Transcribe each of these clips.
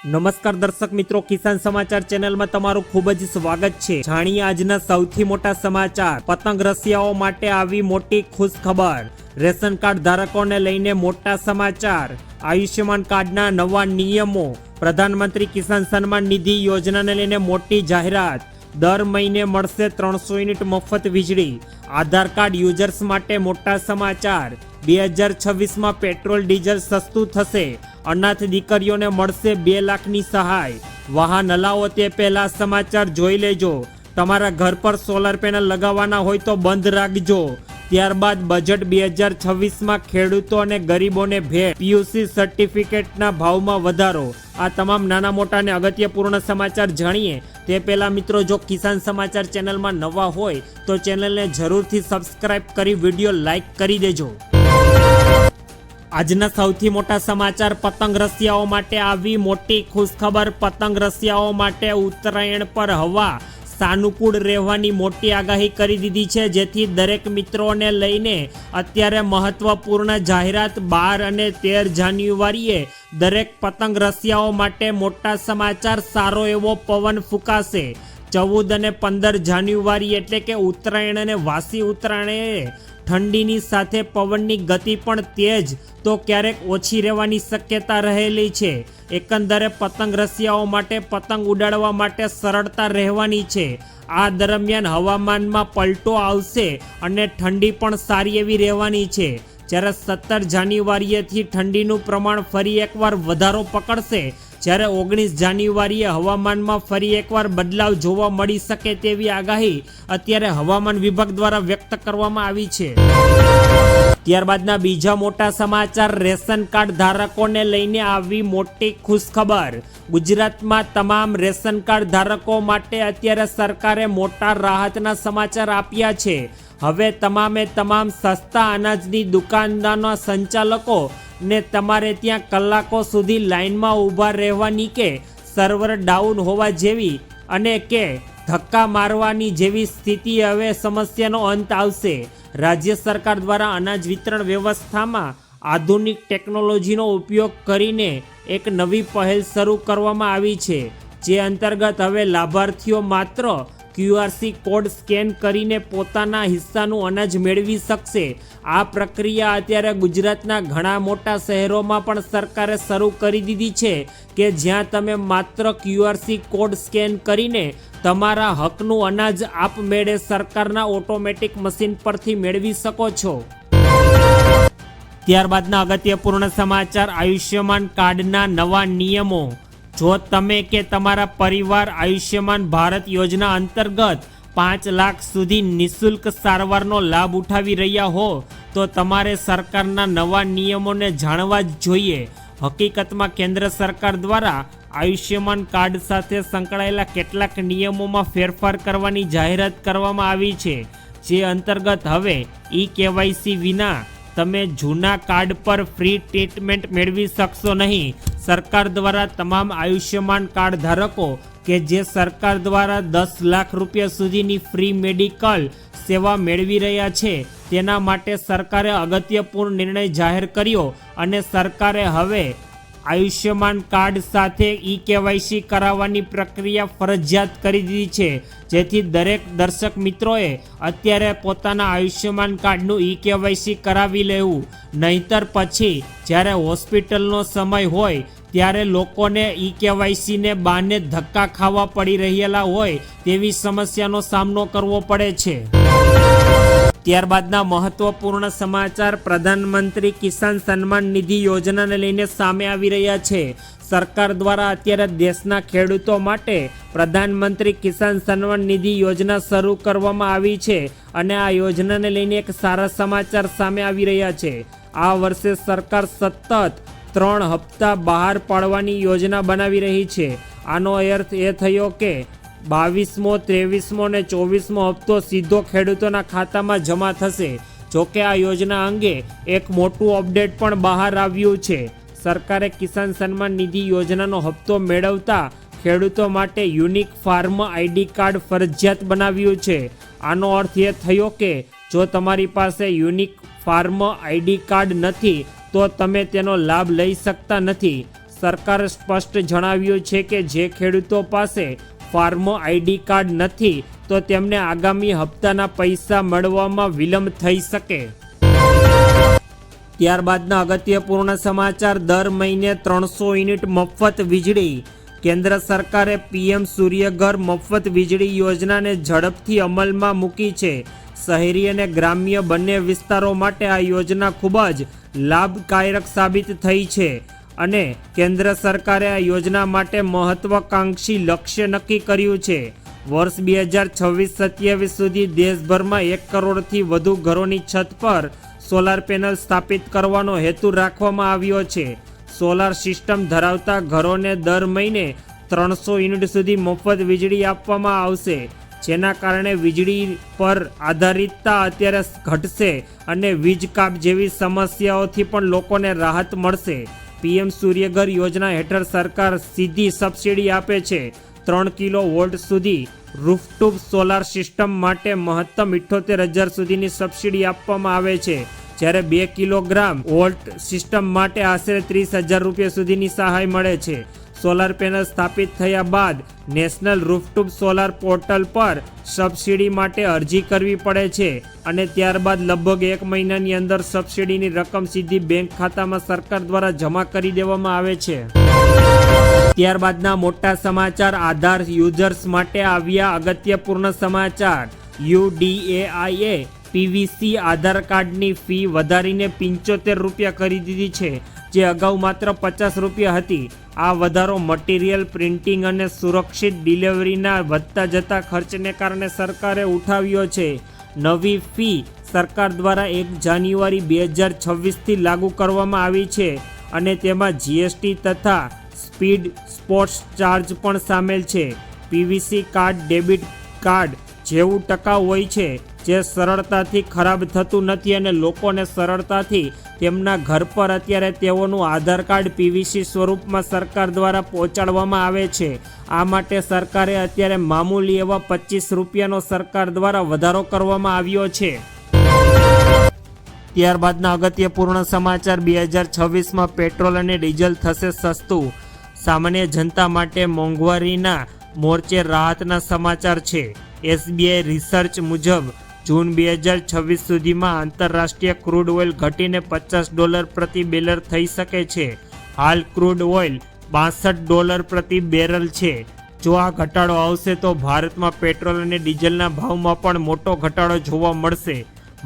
નમસ્કાર દર્શક મિત્રો, કિસાન સમાચાર ચેનલમાં તમારું ખૂબ જ સ્વાગત છે। જાણીએ આજના સૌથી મોટા સમાચાર। પતંગ રસિયાઓ માટે આવી મોટી ખુશખબર। રેશન કાર્ડ ધારકોને લઈને મોટા સમાચાર। આયુષ્યમાન કાર્ડના નવા નિયમો। પ્રધાનમંત્રી કિસાન સન્માન નિધિ યોજનાને લઈને મોટી જાહેરાત। દર મહિને મળશે 300 યુનિટ મફત વીજળી। આધાર કાર્ડ યુઝર્સ માટે મોટા સમાચાર। 2026માં પેટ્રોલ ડીઝલ સસ્તું થશે। અનાથ દીકરીઓને મળશે 2 લાખની સહાય। વાહન હલાવો તે પહેલા સમાચાર જોઈ લેજો। તમારા ઘર પર સોલર પેનલ લગાવવાના હોય તો બંધ રાખજો। ત્યારબાદ બજેટ 2026માં ખેડૂતો અને ગરીબોને ભેટ। પીયુસી સર્ટિફિકેટના ભાવમાં વધારો। આ તમામ નાના મોટા અને અગત્યપૂર્ણ સમાચાર જાણીએ તે પહેલા મિત્રો, જો કિસાન સમાચાર ચેનલમાં નવા હોય તો ચેનલને જરૂરથી સબસ્ક્રાઇબ કરી વિડીયો લાઈક કરી દેજો। આજના સૌથી મોટા સમાચાર। પતંગ રસિયાઓ માટે આવી મોટી ખુશખબર। પતંગ રસિયાઓ માટે ઉત્તરાયણ પર હવા સાનુકૂળ રહેવાની મોટી આગાહી કરી દીધી છે, જેથી દરેક મિત્રોને લઈને અત્યારે મહત્વપૂર્ણ જાહેરાત। 12 અને 13 જાન્યુઆરીએ દરેક પતંગ રસિયાઓ માટે મોટા સમાચાર। સારો એવો પવન ફૂંકાશે। 14 અને 15 જાન્યુઆરી એટલે કે ઉત્તરાયણ અને વાસી ઉત્તરાયણે ઠંડીની સાથે પવનની ગતિ પણ તેજ તો ક્યારેક ઓછી રહેવાની શક્યતા રહેલી છે। એકંદરે પતંગ રસિયાઓ માટે પતંગ ઉડાડવા માટે સરળતા રહેવાની છે। આ દરમિયાન હવામાનમાં પલટો આવશે અને ઠંડી પણ સારી એવી રહેવાની છે। જ્યારે 17 જાન્યુઆરીએથી ઠંડીનું પ્રમાણ ફરી એકવાર વધારો પકડશે, જ્યારે 19 જાન્યુઆરીએ હવામાનમાં ફરી એકવાર બદલાવ જોવા મળી શકે તેવી આગાહી અત્યારે હવામાન વિભાગ દ્વારા વ્યક્ત કરવામાં આવી છે। ત્યારબાદના બીજા મોટા સમાચાર। રેશન કાર્ડ ધારકોને લઈને આવી મોટી ખુશખબર। ગુજરાતમાં તમામ રેશન કાર્ડ ધારકો માટે અત્યારે સરકારે મોટા રાહતના સમાચાર આપ્યા છે। હવે તમામે તમામ સસ્તા અનાજની દુકાનના સંચાલકો ને તમારે ત્યાં કલાકો સુધી લાઇનમાં ઊભા રહેવાની કે સર્વર ડાઉન હોવા જેવી અને કે ધક્કા મારવાની જેવી સ્થિતિ હવે સમસ્યાનો અંત આવશે। રાજ્ય સરકાર દ્વારા અનાજ વિતરણ વ્યવસ્થામાં આધુનિક ટેકનોલોજીનો ઉપયોગ કરીને એક નવી પહેલ શરૂ કરવામાં આવી છે, જે અંતર્ગત હવે લાભાર્થીઓ માત્ર QRC કોડ સ્કેન કરીને પોતાના હિસ્સાનું અનાજ મેળવી શકશે। આ પ્રક્રિયા અત્યારે ગુજરાતના ઘણા મોટા શહેરોમાં પણ સરકારે શરૂ કરી દીધી છે, કે જ્યાં તમે માત્ર QRC કોડ સ્કેન કરીને તમારા હકનું અનાજ આપમેળે સરકારના ઓટોમેટિક મશીન પરથી મેળવી શકો છો। ત્યારબાદના અગત્યપૂર્ણ સમાચાર। આયુષ્યમાન કાર્ડના નવા નિયમો। જો તમે કે તમારા પરિવાર આયુષ્યમાન ભારત યોજના અંતર્ગત 5 લાખ સુધી નિઃશુલ્ક સારવારનો લાભ ઉઠાવી રહ્યા હો તો તમારે સરકારના નવા નિયમોને જાણવા જ જોઈએ। હકીકતમાં કેન્દ્ર સરકાર દ્વારા આયુષ્યમાન કાર્ડ સાથે સંકળાયેલા કેટલાક નિયમોમાં ફેરફાર કરવાની જાહેરાત કરવામાં આવી છે, જે અંતર્ગત હવે KYC વિના તમે જૂના કાર્ડ પર ફ્રી ટ્રીટમેન્ટ મેળવી શકશો નહીં। સરકાર દ્વારા તમામ આયુષ્યમાન કાર્ડ ધારકો કે જે સરકાર દ્વારા 10 લાખ રૂપિયા સુધીની ફ્રી મેડિકલ સેવા મેળવી રહ્યા છે, તેના માટે સરકારે અગત્યપૂર્ણ નિર્ણય જાહેર કર્યો અને સરકારે હવે આયુષ્યમાન કાર્ડ સાથે KYC કરાવવાની પ્રક્રિયા ફરજિયાત કરી દીધી છે, જેથી દરેક દર્શક મિત્રોએ અત્યારે પોતાના આયુષ્યમાન કાર્ડનું KYC કરાવી લેવું, નહીતર પછી જ્યારે હોસ્પિટલનો સમય હોય ત્યારે લોકોને KYCને બહાને ધક્કા ખાવા પડી રહેલા હોય તેવી સમસ્યાનો સામનો કરવો પડે છે। ત્યારબાદના મહત્વપૂર્ણ સમાચાર। પ્રધાનમંત્રી કિસાન સન્માન નિધિ યોજનાને લઈને સામે આવી રહ્યા છે। સરકાર દ્વારા અત્યારે દેશના ખેડૂતો માટે પ્રધાનમંત્રી કિસાન સન્માન નિધિ યોજના શરૂ કરવામાં આવી છે અને આ યોજનાને લઈને એક સારા સમાચાર સામે આવી રહ્યા છે। આ વર્ષે સરકાર સતત 3 હપ્તા બહાર પાડવાની યોજના બનાવી રહી છે। આનો અર્થ એ થયો કે 22મો, 23મો અને 24મો હપ્તો સીધો ખેડૂતોના ખાતામાં જમા થશે। જોકે આ યોજના અંગે એક મોટું અપડેટ પણ બહાર આવ્યું છે। સરકારે કિસાન સન્માન નિધિ યોજનાનો હપ્તો મેળવતા ખેડૂતો માટે યુનિક ફાર્મ ID કાર્ડ ફરજિયાત બનાવ્યું છે। આનો અર્થ એ થયો કે જો તમારી પાસે યુનિક ફાર્મ ID કાર્ડ નથી તો તમે તેનો લાભ લઈ શકતા નથી। સરકારે સ્પષ્ટ જણાવ્યું છે કે જે ખેડૂતો પાસે ફાર્મ આઈડી કાર્ડ નથી તો તેમને આગામી હપ્તાના પૈસા મળવામાં વિલંબ થઈ શકે. ત્યારબાદના અગત્યપૂર્ણ સમાચાર. દર મહિને 300 યુનિટ મફત વીજળી. કેન્દ્ર સરકારે પીએમ સૂર્યઘર મફત વીજળી યોજનાને ઝડપથી અમલમાં મૂકી છે. શહેરી અને ગ્રામ્ય બંને વિસ્તારો માટે આ યોજના ખૂબ જ લાભકારક સાબિત થઈ છે અને કેન્દ્ર સરકારે આ યોજના માટે મહત્વાકાંક્ષી લક્ષ્ય નક્કી કર્યું છે. વર્ષ 2026-27 સુધી દેશભરમાં 1 કરોડથી વધુ ઘરોની છત પર સોલાર પેનલ સ્થાપિત કરવાનો હેતુ રાખવામાં આવ્યો છે. સોલાર સિસ્ટમ ધરાવતા ઘરોને દર મહિને 300 યુનિટ સુધી મફત વીજળી આપવામાં આવશે, જેના કારણે વીજળી પર આધારિતતા અત્યારે ઘટશે અને વીજ કાપ જેવી સમસ્યાઓથી પણ લોકોને રાહત મળશે. પીએમ સૂર્યઘર યોજના હેઠળ સરકાર સીધી સબસિડી આપે છે. 3 કિલો વોલ્ટ સુધી રૂફટોપ સોલાર સિસ્ટમ માટે મહત્તમ 78,000 સુધીની સબસિડી આપવામાં આવે છે, જ્યારે 2 કિલોગ્રામ વોલ્ટ સિસ્ટમ માટે આશરે 30,000 રૂપિયા સુધીની સહાય મળે છે. સોલાર પેનલ સ્થાપિત થયા બાદ નેશનલ રૂફટોપ સોલાર પોર્ટલ પર સબસિડી માટે અરજી કરવી પડે છે અને ત્યારબાદ લગભગ 1 મહિનાની અંદર સબસિડીની રકમ સીધી બેંક ખાતામાં સરકાર દ્વારા જમા કરી દેવામાં આવે છે. ત્યારબાદના મોટા સમાચાર. આધાર યુઝર્સ માટે આવ્યા અગત્યપૂર્ણ સમાચાર. UDAI પીવીસી આધાર કાર્ડની ફી વધારીને 75 રૂપિયા કરી દીધી છે, જે અગાઉ માત્ર 50 રૂપિયા હતી. આ વધારો મટીરિયલ, પ્રિન્ટિંગ અને સુરક્ષિત ડિલિવરીના વધતા જતા ખર્ચને કારણે સરકારે ઉઠાવ્યો છે. નવી ફી સરકાર દ્વારા 1 જાન્યુઆરી 2026થી લાગુ કરવામાં આવી છે અને તેમાં જીએસટી તથા સ્પીડ સ્પોર્ટ્સ ચાર્જ પણ સામેલ છે. પીવીસી કાર્ડ ડેબિટ કાર્ડ જેવું ટકાઉ હોય છે, જે સરળતાથી ખરાબ થતું નથી અને લોકોને સરળતાથી તેમના ઘર પર અત્યારે તેઓનું આધાર કાર્ડ પીવીસી સ્વરૂપમાં સરકાર દ્વારા પહોંચાડવામાં આવે છે. આ માટે સરકારે અત્યારે મામૂલી એવા 25 રૂપિયાનો સરકાર દ્વારા વધારો કરવામાં આવ્યો છે. ત્યારબાદના અગત્યપૂર્ણ સમાચાર. 2026માં પેટ્રોલ અને ડીઝલ થશે સસ્તું. સામાન્ય જનતા માટે મોંઘવારીના મોરચે રાહતના સમાચાર છે. SBI રિસર્ચ મુજબ જૂન 2026 સુધીમાં આંતરરાષ્ટ્રીય ક્રૂડ ઓઇલ ઘટીને $50 પ્રતિ બેરલ થઈ શકે છે. હાલ ક્રૂડ ઓઇલ $62 પ્રતિ બેરલ છે. જો આ ઘટાડો આવશે તો ભારતમાં પેટ્રોલ અને ડીઝલના ભાવમાં પણ મોટો ઘટાડો જોવા મળશે.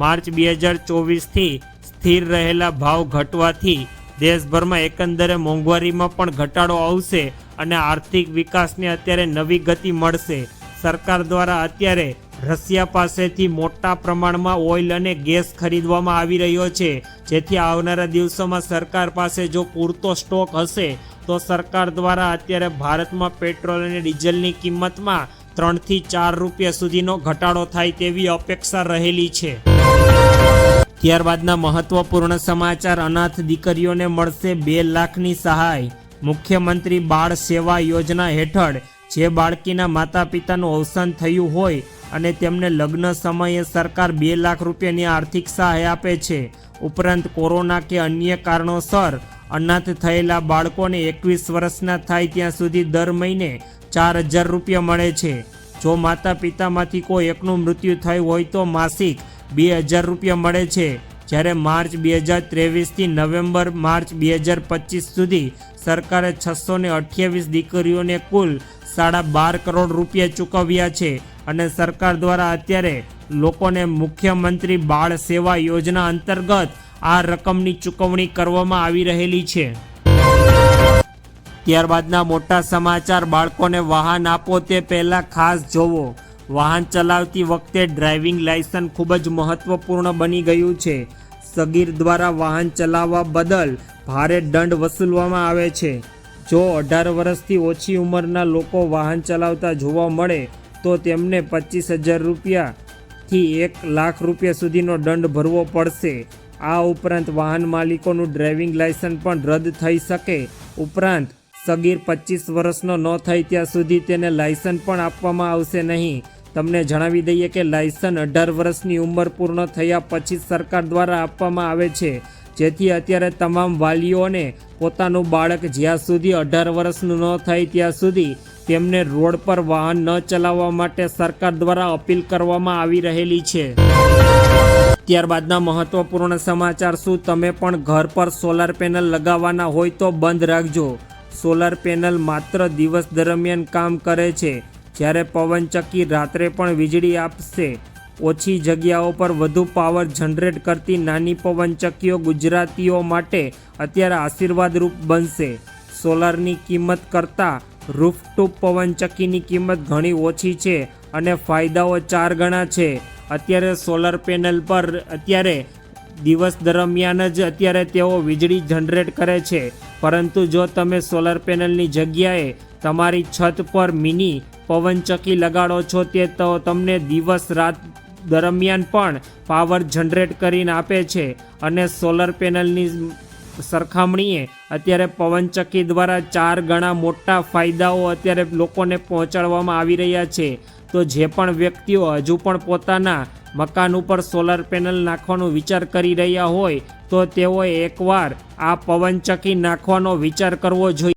માર્ચ 2024થી સ્થિર રહેલા ભાવ ઘટવાથી દેશભરમાં એકંદરે મોંઘવારીમાં પણ ઘટાડો આવશે અને આર્થિક વિકાસને અત્યારે નવી ગતિ મળશે. સરકાર દ્વારા અત્યારે રશિયા પાસેથી મોટા પ્રમાણમાં ઓઇલ અને ગેસ ખરીદવામાં આવી રહ્યો છે, જેથી આવનારા દિવસોમાં સરકાર પાસે જો પૂરતો સ્ટોક હશે તો સરકાર દ્વારા અત્યારે ભારતમાં પેટ્રોલ અને ડીઝલની કિંમતમાં 3 થી 4 રૂપિયા સુધીનો ઘટાડો થાય તેવી અપેક્ષા રહેલી છે. ત્યારબાદના મહત્વપૂર્ણ સમાચાર. અનાથ દીકરીઓને મળશે 2 લાખની સહાય. મુખ્યમંત્રી બાળ સેવા યોજના હેઠળ જે બાળકીના માતા પિતાનું અવસાન થયું હોય અને તેમને લગ્ન સમયે સરકાર 2 લાખ રૂપિયાની આર્થિક સહાય આપે છે. ઉપરાંત કોરોના કે અન્ય કારણોસર અનાથ થયેલા બાળકોને 21 વર્ષના થાય ત્યાં સુધી દર મહિને 4,000 રૂપિયા મળે છે. જો માતા પિતામાંથી કોઈ એકનું મૃત્યુ થયું હોય તો માસિક 2,000 રૂપિયા મળે છે. જ્યારે માર્ચ 2023થી નવેમ્બર માર્ચ 2025 સુધી સરકારે 628 દીકરીઓને કુલ 12.5 કરોડ રૂપિયા ચૂકવ્યા છે અને સરકાર દ્વારા અત્યારે લોકોને મુખ્યમંત્રી બાળ સેવા યોજના અંતર્ગત આ રકમની ચૂકવણી કરવામાં આવી રહેલી છે. ત્યારબાદના મોટા સમાચાર. બાળકોને વાહન આપો તે પહેલાં ખાસ જોવો. વાહન ચલાવતી વખતે ડ્રાઇવિંગ લાયસન્સ ખૂબ જ મહત્વપૂર્ણ બની ગયું છે. સગીર દ્વારા વાહન ચલાવવા બદલ ભારે દંડ વસૂલવામાં આવે છે. જો 18 વર્ષથી ઓછી ઉંમરના લોકો વાહન ચલાવતા જોવા મળે તો તેમને 25,000 રૂપિયાથી 1 લાખ રૂપિયા સુધીનો દંડ ભરવો પડશે. આ ઉપરાંત વાહન માલિકોનું ડ્રાઇવિંગ લાયસન્સ પણ રદ થઈ શકે. ઉપરાંત સગીર 25 વર્ષનો ન થાય ત્યાં સુધી તેને લાયસન્સ પણ આપવામાં આવશે નહીં. તમને જણાવી દઈએ કે લાયસન્સ 18 વર્ષની ઉંમર પૂર્ણ થયા પછી સરકાર દ્વારા આપવામાં આવે છે. જેથી અત્યારે તમામ વાલીઓને પોતાનું બાળક જ્યાં સુધી 18 વર્ષનું ન થાય ત્યાં સુધી તેમને રોડ પર વાહન ન ચલાવવા માટે સરકાર દ્વારા અપીલ કરવામાં આવી રહેલી છે। ત્યારબાદના મહત્વપૂર્ણ સમાચાર, શું તમે પણ ઘર પર સોલાર પેનલ લગાવવાના હોય તો બંધ રાખજો। સોલાર પેનલ માત્ર દિવસ દરમિયાન કામ કરે છે, જ્યારે પવનચક્કી રાત્રે પણ વીજળી આપશે। ઓછી જગ્યાઓ પર વધુ પાવર જનરેટ કરતી નાની પવનચક્કીઓ ગુજરાતીઓ માટે અત્યારે આશીર્વાદરૂપ બનશે। સોલારની કિંમત કરતાં રૂફટોપ પવનચક્કીની કિંમત ઘણી ઓછી છે અને ફાયદાઓ 4 ગણા છે। અત્યારે સોલાર પેનલ પર અત્યારે દિવસ દરમિયાન જ અત્યારે તેઓ વીજળી જનરેટ કરે છે, પરંતુ જો તમે સોલાર પેનલની જગ્યાએ તમારી છત પર મિની પવનચક્કી લગાડો છો તો તમને દિવસ રાત દરમિયાન પણ પાવર જનરેટ કરીને આપે છે અને સોલાર પેનલની સરખામણીએ અત્યારે પવનચક્કી દ્વારા 4 ગણા મોટા ફાયદાઓ અત્યારે લોકોને પહોંચાડવામાં આવી રહ્યા છે। તો જે પણ વ્યક્તિઓ હજુ પણ પોતાના મકાન ઉપર સોલાર પેનલ નાખવાનો વિચાર કરી રહ્યા હોય તો તેઓએ એકવાર આ પવનચક્કી નાખવાનો વિચાર કરવો જોઈએ।